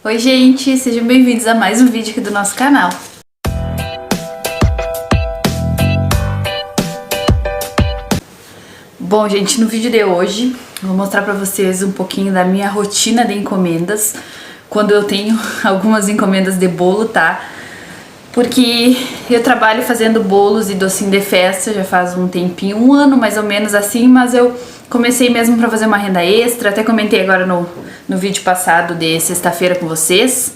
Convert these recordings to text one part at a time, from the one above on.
Oi gente, sejam bem-vindos a mais um vídeo aqui do nosso canal. Bom gente, no vídeo de hoje eu vou mostrar pra vocês um pouquinho da minha rotina de encomendas, quando eu tenho algumas encomendas de bolo, tá? Porque eu trabalho fazendo bolos e docinho de festa já faz um tempinho, um ano mais ou menos assim, mas eu comecei mesmo pra fazer uma renda extra, até comentei agora no vídeo passado de sexta-feira com vocês,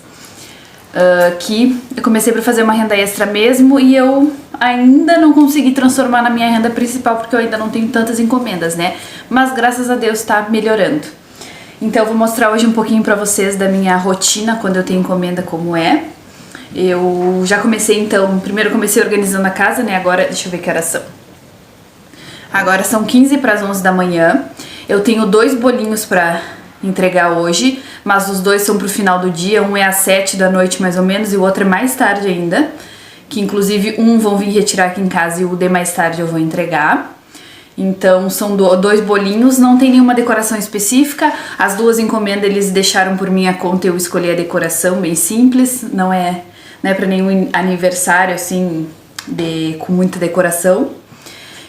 que eu comecei pra fazer uma renda extra mesmo e eu ainda não consegui transformar na minha renda principal porque eu ainda não tenho tantas encomendas, né? Mas graças a Deus tá melhorando. Então eu vou mostrar hoje um pouquinho pra vocês da minha rotina quando eu tenho encomenda, como é. Eu já comecei então, primeiro eu comecei organizando a casa, né? Agora, deixa eu ver que horas são. Agora são 15 para as 11 da manhã. Eu tenho 2 bolinhos pra entregar hoje, mas os 2 são pro final do dia. Um é às 7 da noite mais ou menos e o outro é mais tarde ainda. Que inclusive um vão vir retirar aqui em casa e o de mais tarde eu vou entregar. Então são 2 bolinhos, não tem nenhuma decoração específica. As 2 encomendas eles deixaram por minha conta, eu escolhi a decoração bem simples. Não é pra nenhum aniversário assim com muita decoração.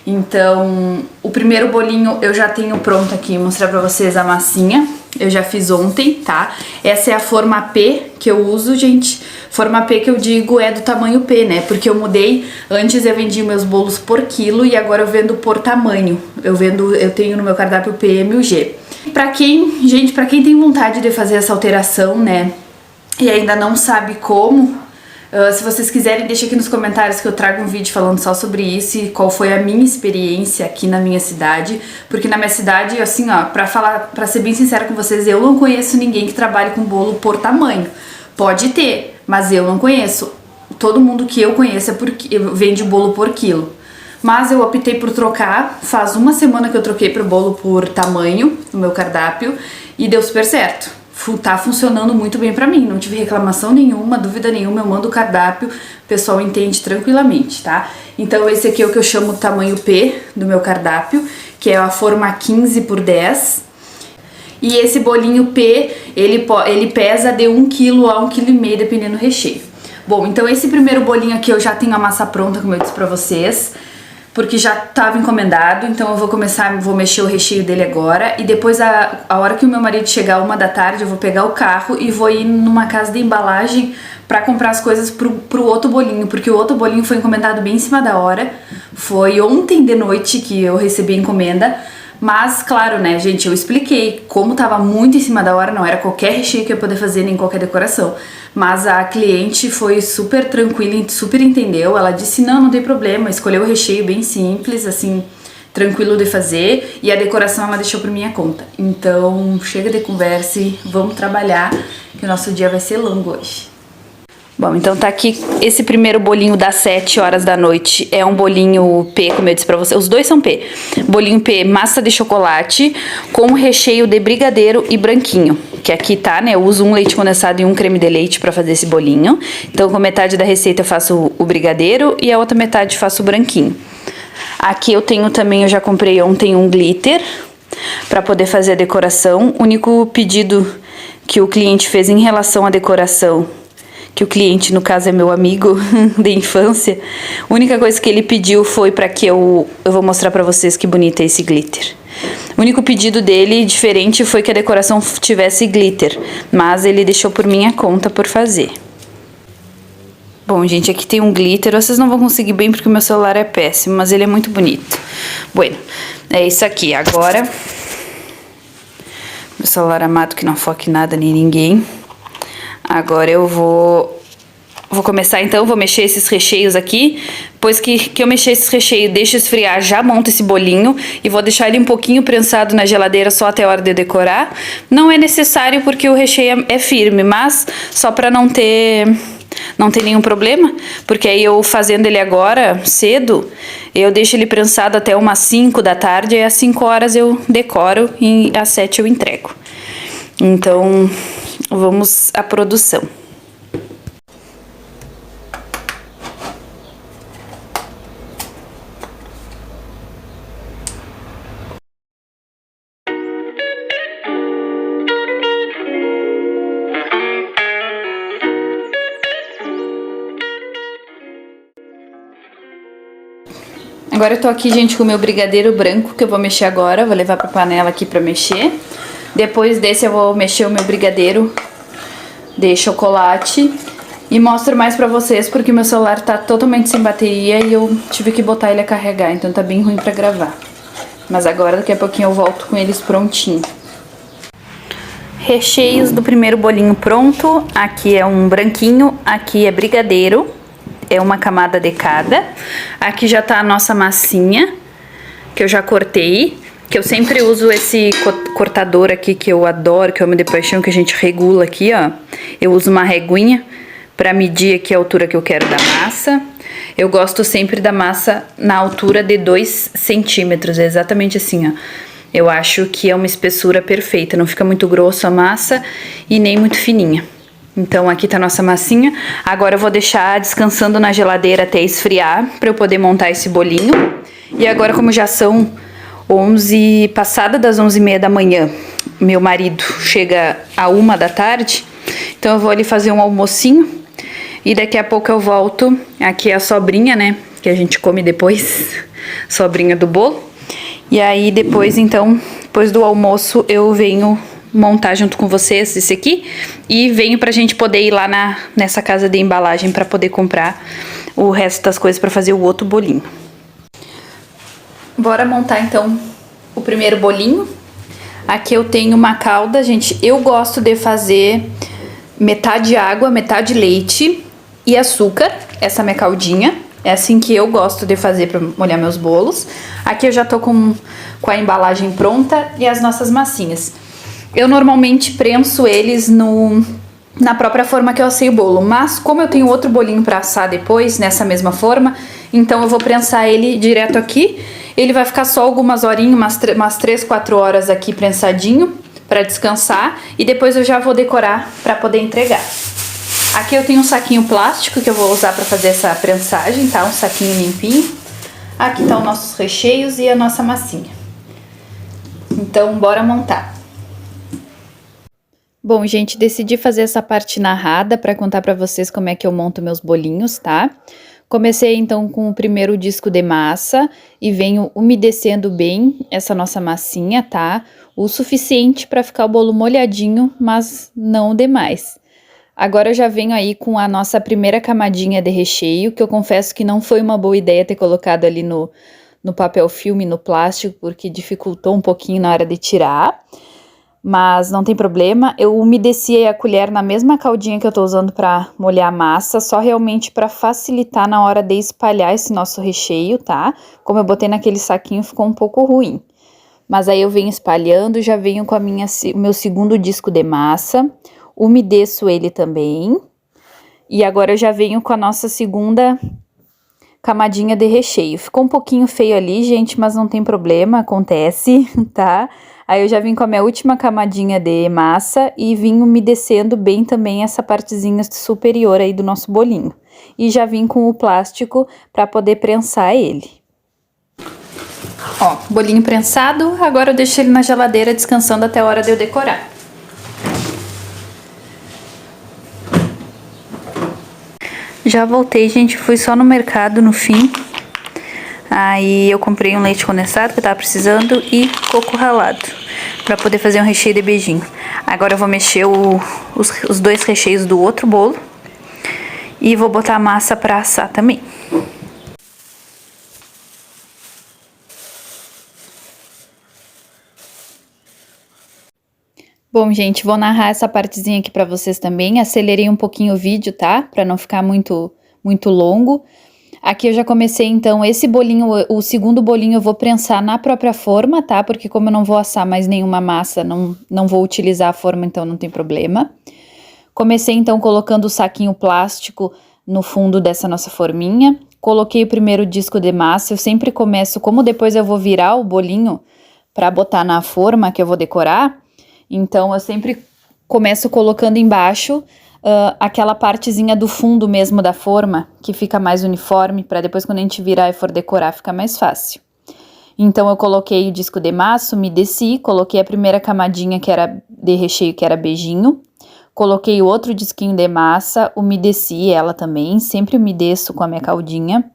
Então, o primeiro bolinho eu já tenho pronto aqui, vou mostrar pra vocês a massinha. Eu já fiz ontem, tá? Essa é a forma P que eu uso, gente. Forma P que eu digo é do tamanho P, né? Porque eu mudei, antes eu vendia meus bolos por quilo e agora eu vendo por tamanho. Eu tenho no meu cardápio P, M e G. Pra quem tem vontade de fazer essa alteração, né? E ainda não sabe como... se vocês quiserem, deixa aqui nos comentários que eu trago um vídeo falando só sobre isso e qual foi a minha experiência aqui na minha cidade. Porque na minha cidade, assim, ó, pra ser bem sincera com vocês, eu não conheço ninguém que trabalhe com bolo por tamanho. Pode ter, mas eu não conheço. Todo mundo que eu conheço vende bolo por quilo. Mas eu optei por trocar, faz uma semana que eu troquei pro bolo por tamanho no meu cardápio e deu super certo. Tá funcionando muito bem pra mim, não tive reclamação nenhuma, dúvida nenhuma, eu mando o cardápio, o pessoal entende tranquilamente, tá? Então esse aqui é o que eu chamo tamanho P do meu cardápio, que é a forma 15 por 10. E esse bolinho P, ele pesa de 1 kg a 1,5 kg, dependendo do recheio. Bom, então esse primeiro bolinho aqui eu já tenho a massa pronta, como eu disse pra vocês, porque já estava encomendado, então eu vou mexer o recheio dele agora e depois a hora que o meu marido chegar 1 da tarde eu vou pegar o carro e vou ir numa casa de embalagem para comprar as coisas pro outro bolinho, porque o outro bolinho foi encomendado bem em cima da hora, foi ontem de noite que eu recebi a encomenda, mas claro, né, gente, eu expliquei como tava muito em cima da hora, não era qualquer recheio que eu ia poder fazer, nem qualquer decoração, mas a cliente foi super tranquila, super entendeu, ela disse não tem problema, escolheu o recheio bem simples, assim, tranquilo de fazer, e a decoração ela deixou por minha conta. Então, chega de conversa e vamos trabalhar, que o nosso dia vai ser longo hoje. Bom, então tá aqui esse primeiro bolinho das 7 horas da noite, é um bolinho P, como eu disse pra vocês, os 2 são P. Bolinho P, massa de chocolate, com recheio de brigadeiro e branquinho, que aqui tá, né, eu uso um leite condensado e um creme de leite pra fazer esse bolinho. Então com metade da receita eu faço o brigadeiro e a outra metade faço o branquinho. Aqui eu tenho também, eu já comprei ontem um glitter pra poder fazer a decoração. O único pedido que o cliente fez em relação à decoração, que o cliente, no caso, é meu amigo de infância, a única coisa que ele pediu foi para que eu vou mostrar para vocês que bonito é esse glitter. O único pedido dele, diferente, foi que a decoração tivesse glitter, mas ele deixou por minha conta por fazer. Bom, gente, aqui tem um glitter, vocês não vão conseguir bem porque o meu celular é péssimo, mas ele é muito bonito. Bueno, é isso aqui. Agora, meu celular amado que não foca em nada nem ninguém. Agora eu vou começar então, vou mexer esses recheios aqui. Depois que eu mexer esses recheios, deixo esfriar, já monto esse bolinho e vou deixar ele um pouquinho prensado na geladeira só até a hora de decorar. Não é necessário porque o recheio é firme, mas só pra não ter nenhum problema, porque aí eu fazendo ele agora, cedo, eu deixo ele prensado até umas 5 da tarde e às 5 horas eu decoro e às 7 eu entrego. Então, vamos à produção. Agora eu tô aqui, gente, com o meu brigadeiro branco, que eu vou mexer agora. Vou levar pra panela aqui pra mexer. Depois desse eu vou mexer o meu brigadeiro de chocolate. E mostro mais pra vocês, porque meu celular tá totalmente sem bateria e eu tive que botar ele a carregar, então tá bem ruim pra gravar. Mas agora, daqui a pouquinho, eu volto com eles prontinho. Recheios do primeiro bolinho pronto. Aqui é um branquinho, aqui é brigadeiro. É uma camada de cada. Aqui já tá a nossa massinha, que eu já cortei. Que eu sempre uso esse cortador aqui, que eu adoro, que eu amo de paixão, que a gente regula aqui, ó. Eu uso uma reguinha pra medir aqui a altura que eu quero da massa. Eu gosto sempre da massa na altura de 2 centímetros, é exatamente assim, ó. Eu acho que é uma espessura perfeita, não fica muito grosso a massa e nem muito fininha. Então aqui tá a nossa massinha. Agora eu vou deixar descansando na geladeira até esfriar pra eu poder montar esse bolinho. E agora, como já são 11, passada das 11h30 da manhã, meu marido chega à 1 da tarde, então eu vou ali fazer um almocinho e daqui a pouco eu volto. Aqui é a sobrinha, né, que a gente come depois, sobrinha do bolo. E aí depois, então, depois do almoço eu venho montar junto com vocês esse aqui e venho pra gente poder ir lá nessa casa de embalagem pra poder comprar o resto das coisas pra fazer o outro bolinho. Bora montar então o primeiro bolinho. Aqui eu tenho uma calda, gente, eu gosto de fazer metade água, metade leite e açúcar, essa minha caldinha. É assim que eu gosto de fazer pra molhar meus bolos. Aqui eu já tô com a embalagem pronta e as nossas massinhas. Eu normalmente prenso eles na própria forma que eu assei o bolo, mas como eu tenho outro bolinho pra assar depois, nessa mesma forma, então eu vou prensar ele direto aqui. Ele vai ficar só algumas horinhas, umas 3, 4 horas aqui prensadinho pra descansar e depois eu já vou decorar pra poder entregar. Aqui eu tenho um saquinho plástico que eu vou usar pra fazer essa prensagem, tá? Um saquinho limpinho. Aqui estão os nossos recheios e a nossa massinha. Então, bora montar. Bom, gente, decidi fazer essa parte narrada para contar para vocês como é que eu monto meus bolinhos, tá? Comecei então com o primeiro disco de massa e venho umedecendo bem essa nossa massinha, tá? O suficiente para ficar o bolo molhadinho, mas não demais. Agora eu já venho aí com a nossa primeira camadinha de recheio, que eu confesso que não foi uma boa ideia ter colocado ali no papel filme, no plástico, porque dificultou um pouquinho na hora de tirar. Mas não tem problema, eu umedeci a colher na mesma caldinha que eu tô usando pra molhar a massa, só realmente pra facilitar na hora de espalhar esse nosso recheio, tá? Como eu botei naquele saquinho, ficou um pouco ruim. Mas aí eu venho espalhando, já venho com o meu segundo disco de massa, umedeço ele também. E agora eu já venho com a nossa segunda camadinha de recheio. Ficou um pouquinho feio ali, gente, mas não tem problema, acontece, tá? Aí eu já vim com a minha última camadinha de massa e vim umedecendo bem também essa partezinha superior aí do nosso bolinho. E já vim com o plástico para poder prensar ele. Ó, bolinho prensado, agora eu deixo ele na geladeira descansando até a hora de eu decorar. Já voltei, gente, fui só no mercado no fim. Aí eu comprei um leite condensado que eu tava precisando e coco ralado pra poder fazer um recheio de beijinho. Agora eu vou mexer os dois recheios do outro bolo e vou botar a massa pra assar também. Bom, gente, vou narrar essa partezinha aqui pra vocês também. Acelerei um pouquinho o vídeo, tá? Pra não ficar muito longo. Aqui eu já comecei, então, esse bolinho, o segundo bolinho eu vou prensar na própria forma, tá? Porque como eu não vou assar mais nenhuma massa, não vou utilizar a forma, então não tem problema. Comecei, então, colocando o saquinho plástico no fundo dessa nossa forminha. Coloquei o primeiro disco de massa. Eu sempre começo, como depois eu vou virar o bolinho pra botar na forma que eu vou decorar, então eu sempre começo colocando embaixo aquela partezinha do fundo mesmo da forma, que fica mais uniforme, para depois quando a gente virar e for decorar ficar mais fácil. Então eu coloquei o disco de massa, umedeci, coloquei a primeira camadinha que era de recheio, que era beijinho, coloquei o outro disquinho de massa, umedeci ela também, sempre umedeço com a minha caldinha.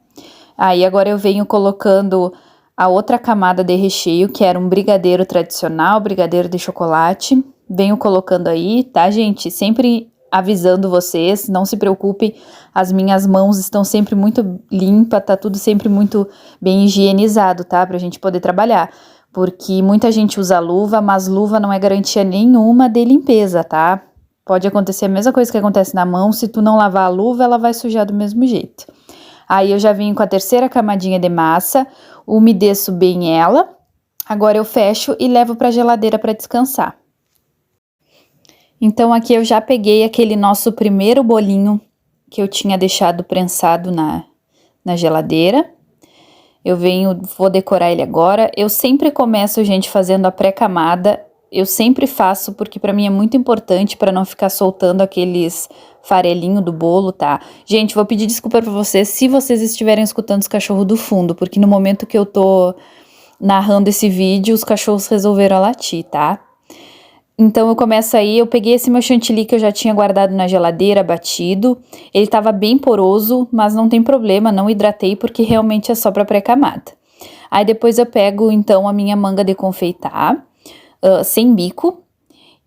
Aí agora eu venho colocando a outra camada de recheio, que era um brigadeiro tradicional, brigadeiro de chocolate. Venho colocando aí, tá, gente? Sempre avisando vocês, não se preocupem, as minhas mãos estão sempre muito limpas, tá tudo sempre muito bem higienizado, tá? Pra gente poder trabalhar. Porque muita gente usa luva, mas luva não é garantia nenhuma de limpeza, tá? Pode acontecer a mesma coisa que acontece na mão, se tu não lavar a luva, ela vai sujar do mesmo jeito. Aí eu já vim com a terceira camadinha de massa, umedeço bem ela. Agora eu fecho e levo para a geladeira para descansar. Então aqui eu já peguei aquele nosso primeiro bolinho que eu tinha deixado prensado na geladeira. Vou decorar ele agora. Eu sempre começo, gente, fazendo a pré-camada. Eu sempre faço porque para mim é muito importante para não ficar soltando aqueles farelinho do bolo, tá? Gente, vou pedir desculpa pra vocês se vocês estiverem escutando os cachorros do fundo, porque no momento que eu tô narrando esse vídeo, os cachorros resolveram latir, tá? Então eu começo aí, eu peguei esse meu chantilly que eu já tinha guardado na geladeira, batido. Ele tava bem poroso, mas não tem problema, não hidratei porque realmente é só pra pré-camada. Aí depois eu pego então a minha manga de confeitar, sem bico,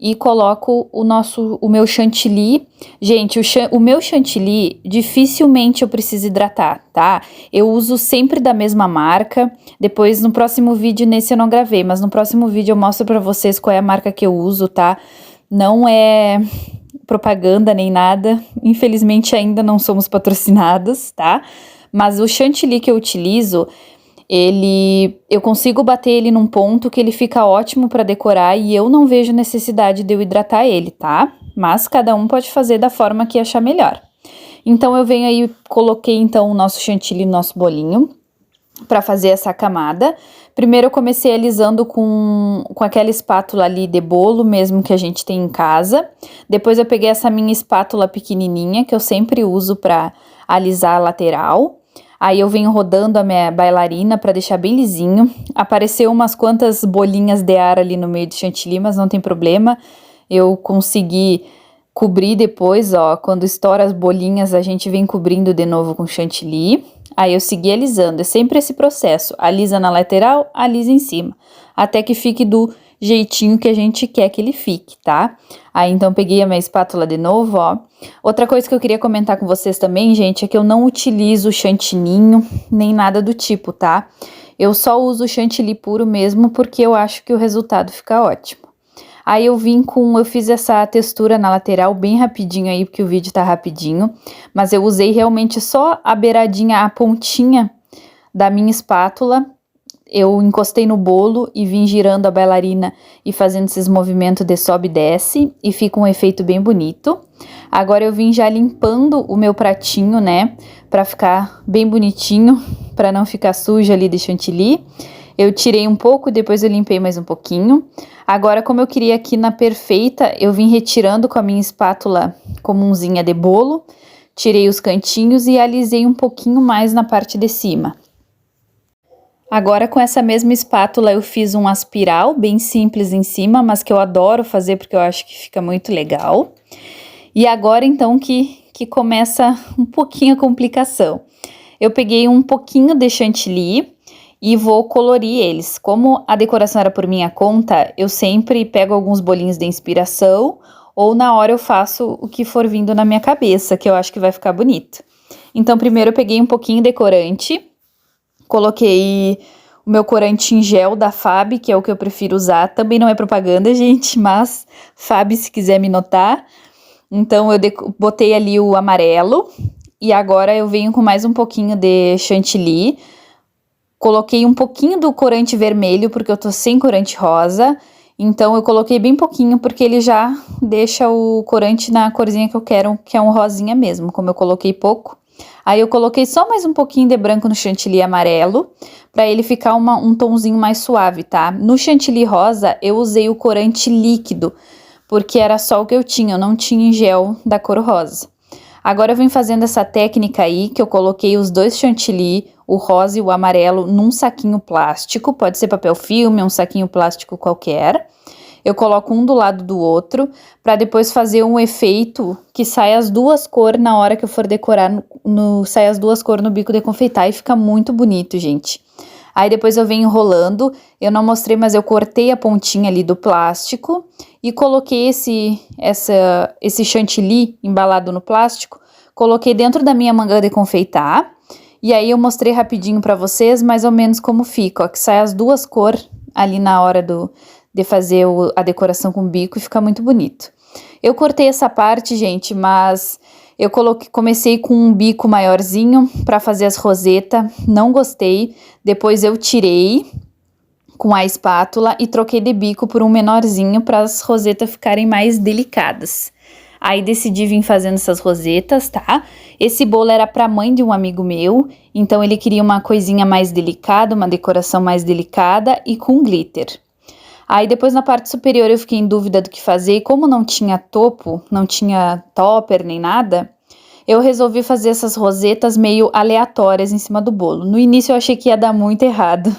e coloco o meu chantilly. Gente, o meu chantilly dificilmente eu preciso hidratar, tá? Eu uso sempre da mesma marca. Depois no próximo vídeo, nesse eu não gravei, mas no próximo vídeo eu mostro pra vocês qual é a marca que eu uso, tá? Não é propaganda nem nada, infelizmente ainda não somos patrocinados, tá? Mas o chantilly que eu utilizo, eu consigo bater ele num ponto que ele fica ótimo para decorar e eu não vejo necessidade de eu hidratar ele, tá? Mas cada um pode fazer da forma que achar melhor. Então eu venho aí, coloquei então o nosso chantilly no nosso bolinho para fazer essa camada. Primeiro eu comecei alisando com aquela espátula ali de bolo mesmo que a gente tem em casa. Depois eu peguei essa minha espátula pequenininha que eu sempre uso para alisar a lateral. Aí eu venho rodando a minha bailarina para deixar bem lisinho. Apareceu umas quantas bolinhas de ar ali no meio do chantilly, mas não tem problema. Eu consegui cobrir depois, ó. Quando estoura as bolinhas, a gente vem cobrindo de novo com chantilly. Aí eu segui alisando. É sempre esse processo. Alisa na lateral, alisa em cima. Até que fique do jeitinho que a gente quer que ele fique, tá? Aí então peguei a minha espátula de novo, ó. Outra coisa que eu queria comentar com vocês também, gente, é que eu não utilizo chantininho, nem nada do tipo, tá? Eu só uso chantilly puro mesmo porque eu acho que o resultado fica ótimo. Aí eu fiz essa textura na lateral bem rapidinho aí, porque o vídeo tá rapidinho. Mas eu usei realmente só a beiradinha, a pontinha da minha espátula. Eu encostei no bolo e vim girando a bailarina e fazendo esses movimentos de sobe e desce e fica um efeito bem bonito. Agora eu vim já limpando o meu pratinho, né, pra ficar bem bonitinho, pra não ficar sujo ali de chantilly. Eu tirei um pouco, depois eu limpei mais um pouquinho. Agora, como eu queria aqui na perfeita, eu vim retirando com a minha espátula comunzinha de bolo, tirei os cantinhos e alisei um pouquinho mais na parte de cima. Agora com essa mesma espátula eu fiz um aspiral bem simples em cima, mas que eu adoro fazer porque eu acho que fica muito legal. E agora então que começa um pouquinho a complicação. Eu peguei um pouquinho de chantilly e vou colorir eles. Como a decoração era por minha conta, eu sempre pego alguns bolinhos de inspiração ou na hora eu faço o que for vindo na minha cabeça, que eu acho que vai ficar bonito. Então primeiro eu peguei um pouquinho de corante. Coloquei o meu corante em gel da Fab, que é o que eu prefiro usar. Também não é propaganda, gente, mas Fab, se quiser me notar. Então, eu botei ali o amarelo. E agora eu venho com mais um pouquinho de chantilly. Coloquei um pouquinho do corante vermelho, porque eu tô sem corante rosa. Então, eu coloquei bem pouquinho, porque ele já deixa o corante na corzinha que eu quero, que é um rosinha mesmo. Como eu coloquei pouco. Aí eu coloquei só mais um pouquinho de branco no chantilly amarelo, pra ele ficar um tomzinho mais suave, tá? No chantilly rosa, eu usei o corante líquido, porque era só o que eu tinha, eu não tinha em gel da cor rosa. Agora eu vim fazendo essa técnica aí, que eu coloquei os dois chantilly, o rosa e o amarelo, num saquinho plástico, pode ser papel filme, um saquinho plástico qualquer. eu coloco um do lado do outro, pra depois fazer um efeito que sai as duas cores na hora que eu for decorar, sai as duas cores no bico de confeitar e fica muito bonito, gente. Aí depois eu venho enrolando, eu não mostrei, mas eu cortei a pontinha ali do plástico e coloquei esse chantilly embalado no plástico, coloquei dentro da minha manga de confeitar. E aí eu mostrei rapidinho pra vocês mais ou menos como fica, ó, que sai as duas cores ali na hora de fazer a decoração com o bico e fica muito bonito. Eu cortei essa parte, gente, mas eu comecei com um bico maiorzinho pra fazer as rosetas, não gostei. Depois eu tirei com a espátula e troquei de bico por um menorzinho para as rosetas ficarem mais delicadas. Aí decidi vir fazendo essas rosetas, tá? Esse bolo era pra mãe de um amigo meu, então ele queria uma coisinha mais delicada, uma decoração mais delicada e com glitter. Aí depois na parte superior eu fiquei em dúvida do que fazer e como não tinha topo, não tinha topper nem nada, eu resolvi fazer essas rosetas meio aleatórias em cima do bolo. No início eu achei que ia dar muito errado,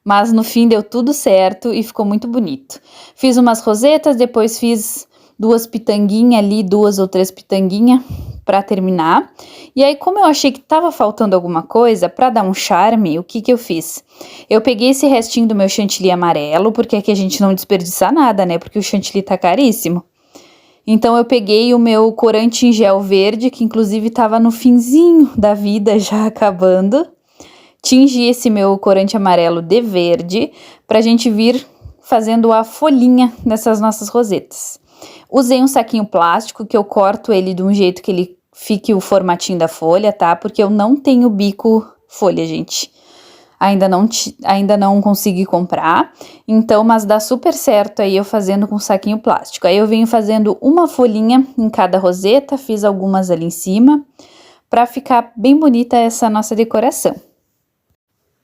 mas no fim deu tudo certo e ficou muito bonito. Fiz umas rosetas, depois fiz duas pitanguinhas ali, 2 ou 3 pitanguinhas pra terminar. E aí, como eu achei que tava faltando alguma coisa, pra dar um charme, o que eu fiz? Eu peguei esse restinho do meu chantilly amarelo, porque aqui a gente não desperdiça nada, né? Porque o chantilly tá caríssimo. Então, eu peguei o meu corante em gel verde, que inclusive tava no finzinho da vida, já acabando. Tingi esse meu corante amarelo de verde, pra gente vir fazendo a folhinha dessas nossas rosetas. Usei um saquinho plástico que eu corto ele de um jeito que ele fique o formatinho da folha, tá? Porque eu não tenho bico folha, gente. Ainda não consegui comprar. Então, mas dá super certo aí eu fazendo com saquinho plástico. Aí eu venho fazendo uma folhinha em cada roseta, fiz algumas ali em cima, pra ficar bem bonita essa nossa decoração.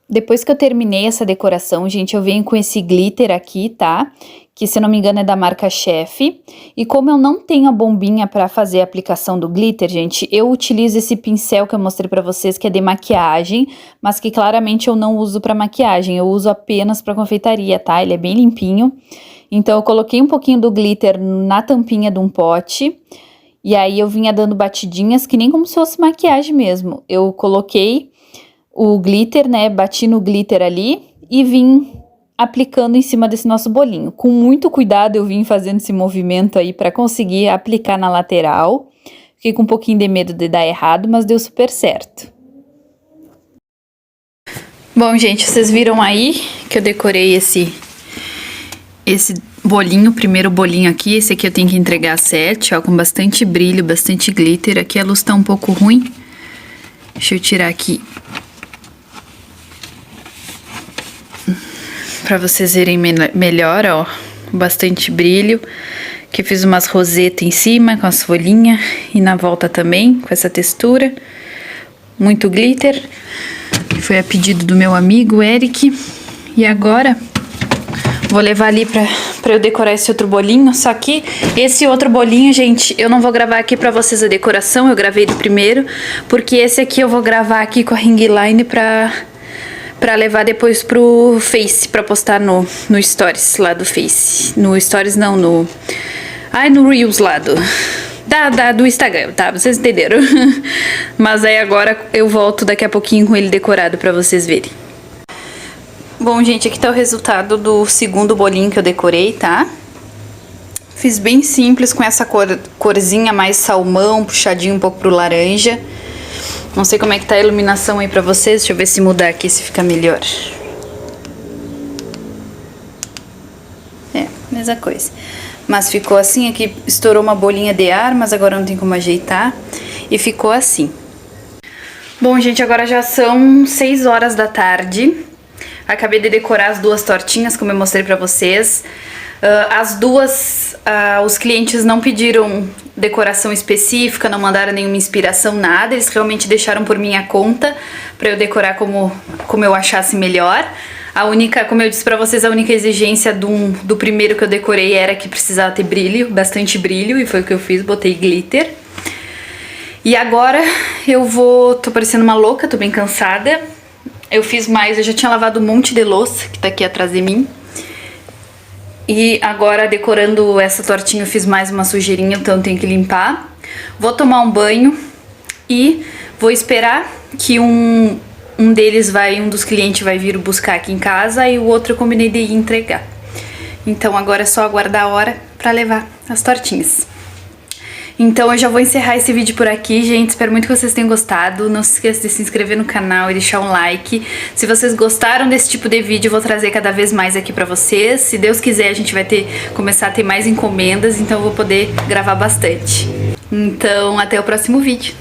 Depois que eu terminei essa decoração, gente, eu venho com esse glitter aqui, tá? Que, se não me engano, é da marca Chef. E como eu não tenho a bombinha pra fazer a aplicação do glitter, gente, eu utilizo esse pincel que eu mostrei pra vocês, que é de maquiagem, mas que claramente eu não uso pra maquiagem, eu uso apenas pra confeitaria, tá? Ele é bem limpinho. Então, eu coloquei um pouquinho do glitter na tampinha de um pote, e aí eu vinha dando batidinhas, que nem como se fosse maquiagem mesmo. Eu coloquei o glitter, né, bati no glitter ali e vim aplicando em cima desse nosso bolinho. Com muito cuidado eu vim fazendo esse movimento aí para conseguir aplicar na lateral. Fiquei com um pouquinho de medo de dar errado, mas deu super certo. Bom, gente, vocês viram aí que eu decorei esse bolinho, o primeiro bolinho aqui. Esse aqui eu tenho que entregar 7, ó, com bastante brilho, bastante glitter. Aqui a luz tá um pouco ruim. Deixa eu tirar aqui pra vocês verem melhor, ó, bastante brilho, que eu fiz umas rosetas em cima com as folhinhas e na volta também, com essa textura, muito glitter, foi a pedido do meu amigo Eric, e agora vou levar ali pra eu decorar esse outro bolinho, só que esse outro bolinho, gente, eu não vou gravar aqui pra vocês a decoração, eu gravei do primeiro, porque esse aqui eu vou gravar aqui com a ring line pra levar depois pro Face, pra postar no Stories lá do Face. No Stories não, no Reels lá do Instagram, tá? Vocês entenderam. Mas aí agora eu volto daqui a pouquinho com ele decorado pra vocês verem. Bom, gente, aqui tá o resultado do segundo bolinho que eu decorei, tá? Fiz bem simples com essa corzinha mais salmão, puxadinho um pouco pro laranja. Não sei como é que tá a iluminação aí pra vocês. Deixa eu ver se mudar aqui, se fica melhor. É, mesma coisa. Mas ficou assim, aqui estourou uma bolinha de ar, mas agora não tem como ajeitar. E ficou assim. Bom, gente, agora já são 6 horas da tarde. Acabei de decorar as duas tortinhas, como eu mostrei pra vocês. As duas, os clientes não pediram decoração específica, não mandaram nenhuma inspiração, nada. Eles realmente deixaram por minha conta pra eu decorar como eu achasse melhor. A única, como eu disse pra vocês, a única exigência do primeiro que eu decorei era que precisava ter brilho, bastante brilho, e foi o que eu fiz, botei glitter. E agora tô parecendo uma louca, tô bem cansada. Eu fiz mais, eu já tinha lavado um monte de louça que tá aqui atrás de mim. E agora, decorando essa tortinha, eu fiz mais uma sujeirinha, então tenho que limpar. Vou tomar um banho e vou esperar que um dos clientes vai vir buscar aqui em casa e o outro eu combinei de ir entregar. Então agora é só aguardar a hora pra levar as tortinhas. Então eu já vou encerrar esse vídeo por aqui, gente. Espero muito que vocês tenham gostado. Não se esqueça de se inscrever no canal e deixar um like. Se vocês gostaram desse tipo de vídeo, eu vou trazer cada vez mais aqui pra vocês. Se Deus quiser, a gente vai começar a ter mais encomendas, então eu vou poder gravar bastante. Então, até o próximo vídeo.